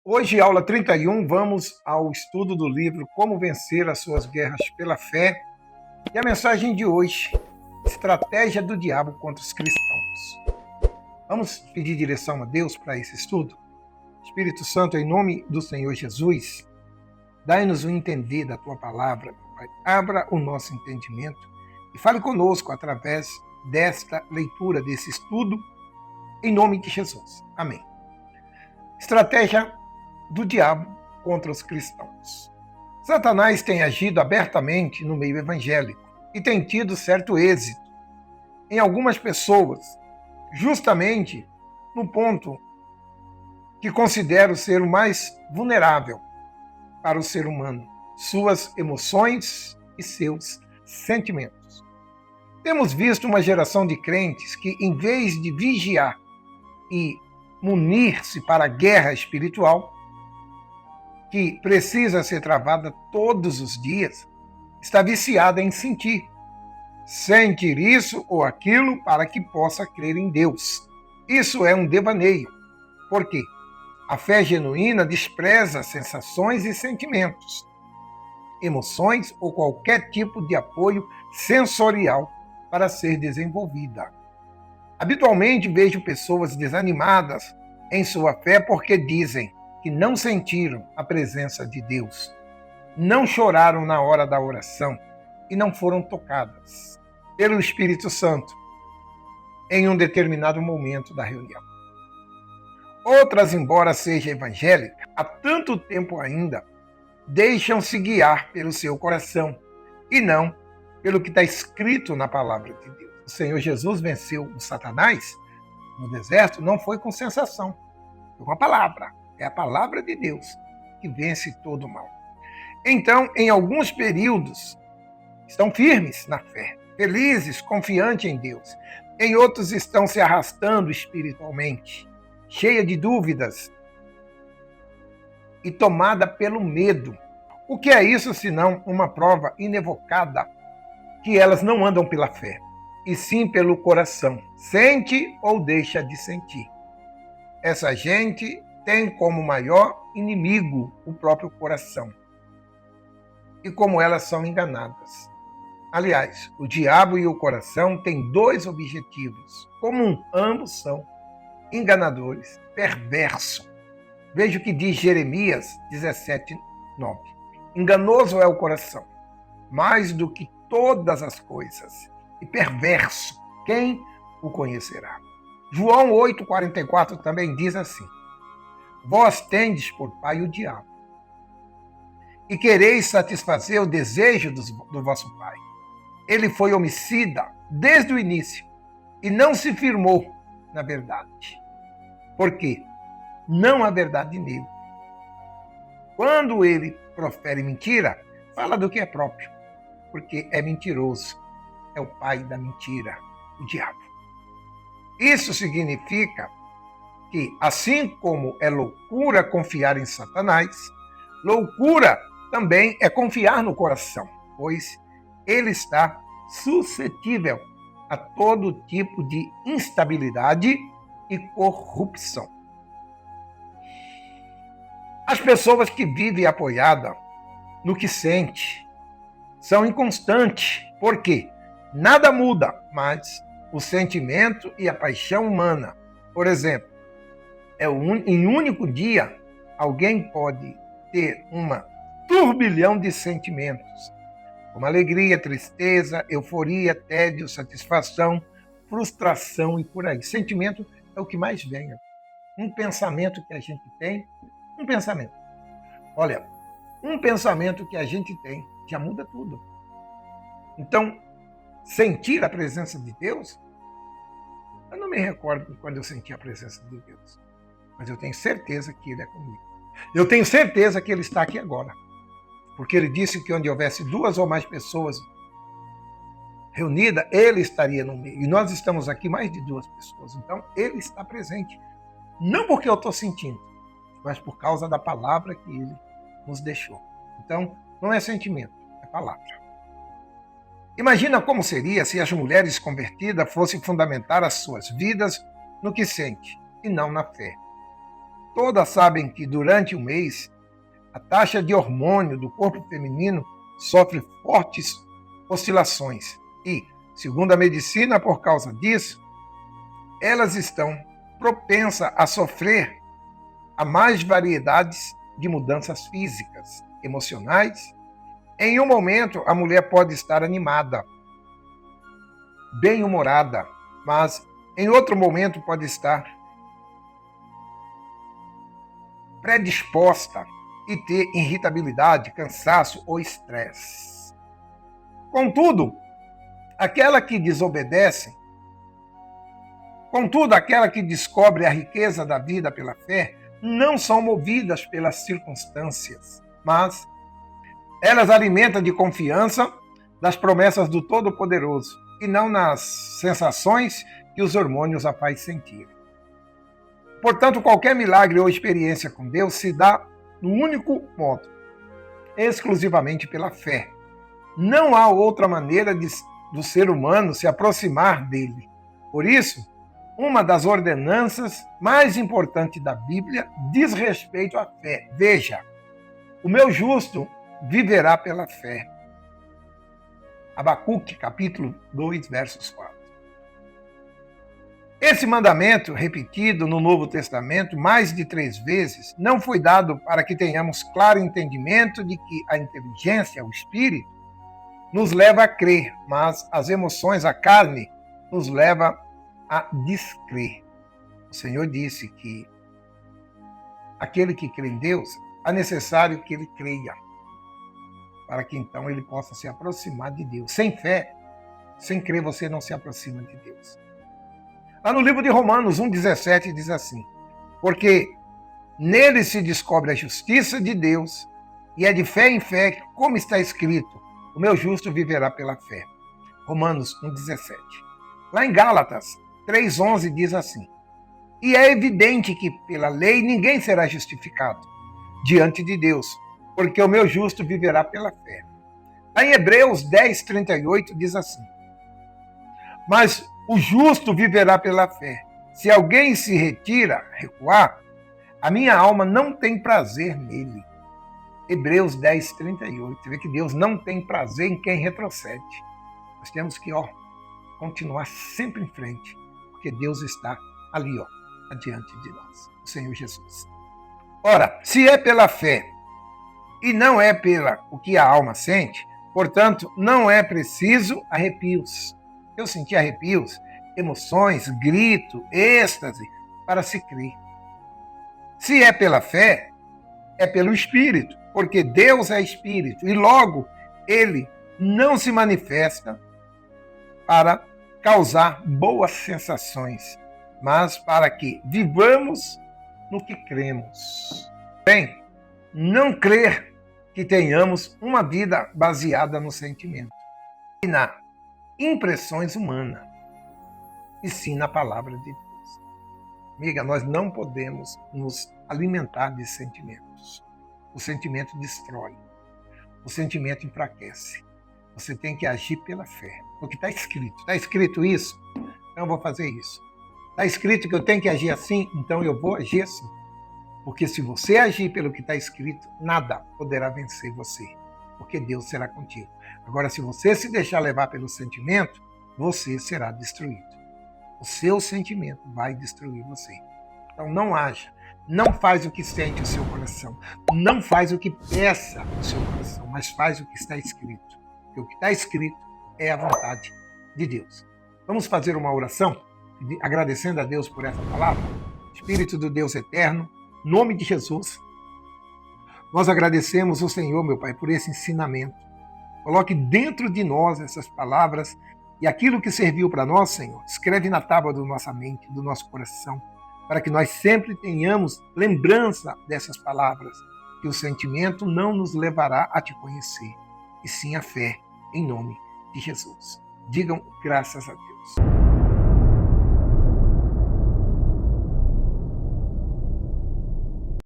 Hoje, aula 31, vamos ao estudo do livro Como Vencer as Suas Guerras pela Fé. E a mensagem de hoje, Estratégia do Diabo contra os Cristãos. Vamos pedir direção a Deus para esse estudo? Espírito Santo, em nome do Senhor Jesus, dai-nos o entender da Tua Palavra, meu Pai. Abra o nosso entendimento e fale conosco através desta leitura, desse estudo, em nome de Jesus. Amém. Estratégia do diabo contra os cristãos. Satanás tem agido abertamente no meio evangélico e tem tido certo êxito em algumas pessoas, justamente no ponto que considero ser o mais vulnerável para o ser humano, suas emoções e seus sentimentos. Temos visto uma geração de crentes que, em vez de vigiar e munir-se para a guerra espiritual, que precisa ser travada todos os dias, está viciada em sentir. Sentir isso ou aquilo para que possa crer em Deus. Isso é um devaneio. Por quê? A fé genuína despreza sensações e sentimentos, emoções ou qualquer tipo de apoio sensorial para ser desenvolvida. Habitualmente vejo pessoas desanimadas em sua fé porque dizem que não sentiram a presença de Deus, não choraram na hora da oração e não foram tocadas pelo Espírito Santo em um determinado momento da reunião. Outras, embora seja evangélica, há tanto tempo ainda, deixam-se guiar pelo seu coração e não pelo que está escrito na palavra de Deus. O Senhor Jesus venceu o Satanás no deserto, não foi com sensação, foi com a palavra. É a palavra de Deus que vence todo o mal. Então, em alguns períodos, estão firmes na fé, felizes, confiantes em Deus. Em outros, estão se arrastando espiritualmente, cheia de dúvidas e tomada pelo medo. O que é isso senão uma prova inevocada que elas não andam pela fé, e sim pelo coração. Sente ou deixa de sentir. Essa gente tem como maior inimigo o próprio coração. E como elas são enganadas. Aliás, o diabo e o coração têm dois objetivos comuns. Ambos são enganadores, perversos. Veja o que diz Jeremias 17:9. Enganoso é o coração, mais do que todas as coisas, e perverso. Quem o conhecerá? João 8:44 também diz assim: Vós tendes por pai o diabo, e quereis satisfazer o desejo do vosso pai. Ele foi homicida desde o início, e não se firmou na verdade. Por quê? Não há verdade nele. Quando ele profere mentira, fala do que é próprio, porque é mentiroso. É o pai da mentira, o diabo. Isso significa que, assim como é loucura confiar em Satanás, loucura também é confiar no coração, pois ele está suscetível a todo tipo de instabilidade e corrupção. As pessoas que vivem apoiadas no que sente são inconstantes. Por quê? Nada muda, mas o sentimento e a paixão humana. Por exemplo, em um único dia, alguém pode ter uma turbilhão de sentimentos, como alegria, tristeza, euforia, tédio, satisfação, frustração e por aí. Sentimento é o que mais vem. Um pensamento que a gente tem, um pensamento. Olha, um pensamento que a gente tem já muda tudo. Então, sentir a presença de Deus, eu não me recordo quando eu senti a presença de Deus, mas eu tenho certeza que Ele é comigo. Eu tenho certeza que Ele está aqui agora, porque Ele disse que onde houvesse 2 ou mais pessoas reunidas, Ele estaria no meio. E nós estamos aqui mais de 2 pessoas, então Ele está presente. Não porque eu estou sentindo, mas por causa da palavra que Ele nos deixou. Então, não é sentimento, é palavra. Imagina como seria se as mulheres convertidas fossem fundamentar as suas vidas no que sente e não na fé. todas sabem que durante o mês a taxa de hormônio do corpo feminino sofre fortes oscilações e, segundo a medicina, por causa disso, elas estão propensas a sofrer a mais variedades de mudanças físicas, emocionais. Em um momento, a mulher pode estar animada, bem-humorada, mas em outro momento pode estar predisposta e ter irritabilidade, cansaço ou estresse. Contudo, aquela que descobre a riqueza da vida pela fé, não são movidas pelas circunstâncias, mas elas alimentam de confiança das promessas do Todo-Poderoso e não nas sensações que os hormônios a fazem sentir. Portanto, qualquer milagre ou experiência com Deus se dá no único modo, exclusivamente pela fé. Não há outra maneira do ser humano se aproximar dele. Por isso, uma das ordenanças mais importantes da Bíblia diz respeito à fé. Veja, o meu justo viverá pela fé. Abacuque, capítulo 2, versos 4. Esse mandamento, repetido no Novo Testamento mais de 3 vezes, não foi dado para que tenhamos claro entendimento de que a inteligência, o espírito, nos leva a crer, mas as emoções, a carne, nos leva a descrer. O Senhor disse que aquele que crê em Deus, é necessário que ele creia, para que então ele possa se aproximar de Deus. Sem fé, sem crer, você não se aproxima de Deus. Lá no livro de Romanos 1,17 diz assim: porque nele se descobre a justiça de Deus, e é de fé em fé, como está escrito, o meu justo viverá pela fé. Romanos 1,17. Lá em Gálatas 3,11 diz assim: e é evidente que pela lei ninguém será justificado diante de Deus, porque o meu justo viverá pela fé. Lá em Hebreus 10,38 diz assim: mas o justo viverá pela fé. Se alguém se recuar, a minha alma não tem prazer nele. Hebreus 10,38. Você vê que Deus não tem prazer em quem retrocede. Nós temos que continuar sempre em frente, porque Deus está ali, adiante de nós, o Senhor Jesus. Ora, se é pela fé e não é pela o que a alma sente, portanto, não é preciso arrepios. Eu senti arrepios, emoções, grito, êxtase, para se crer. Se é pela fé, é pelo Espírito, porque Deus é Espírito, e logo Ele não se manifesta para causar boas sensações, mas para que vivamos no que cremos. Bem, não crer que tenhamos uma vida baseada no sentimento e na impressões humanas, e sim na palavra de Deus. Amiga, nós não podemos nos alimentar de sentimentos. O sentimento destrói, o sentimento enfraquece. Você tem que agir pela fé, porque está escrito. Está escrito isso? Então eu vou fazer isso. Está escrito que eu tenho que agir assim? Então eu vou agir assim. Porque se você agir pelo que está escrito, nada poderá vencer você, porque Deus será contigo. Agora, se você se deixar levar pelo sentimento, você será destruído. O seu sentimento vai destruir você. Então não haja, não faz o que sente o seu coração, não faz o que peça o seu coração, mas faz o que está escrito. Porque o que está escrito é a vontade de Deus. Vamos fazer uma oração, agradecendo a Deus por essa palavra. Espírito do Deus eterno, em nome de Jesus, nós agradecemos ao Senhor, meu Pai, por esse ensinamento. Coloque dentro de nós essas palavras e aquilo que serviu para nós, Senhor, escreve na tábua da nossa mente, do nosso coração, para que nós sempre tenhamos lembrança dessas palavras, que o sentimento não nos levará a te conhecer, e sim a fé, em nome de Jesus. Digam graças a Deus.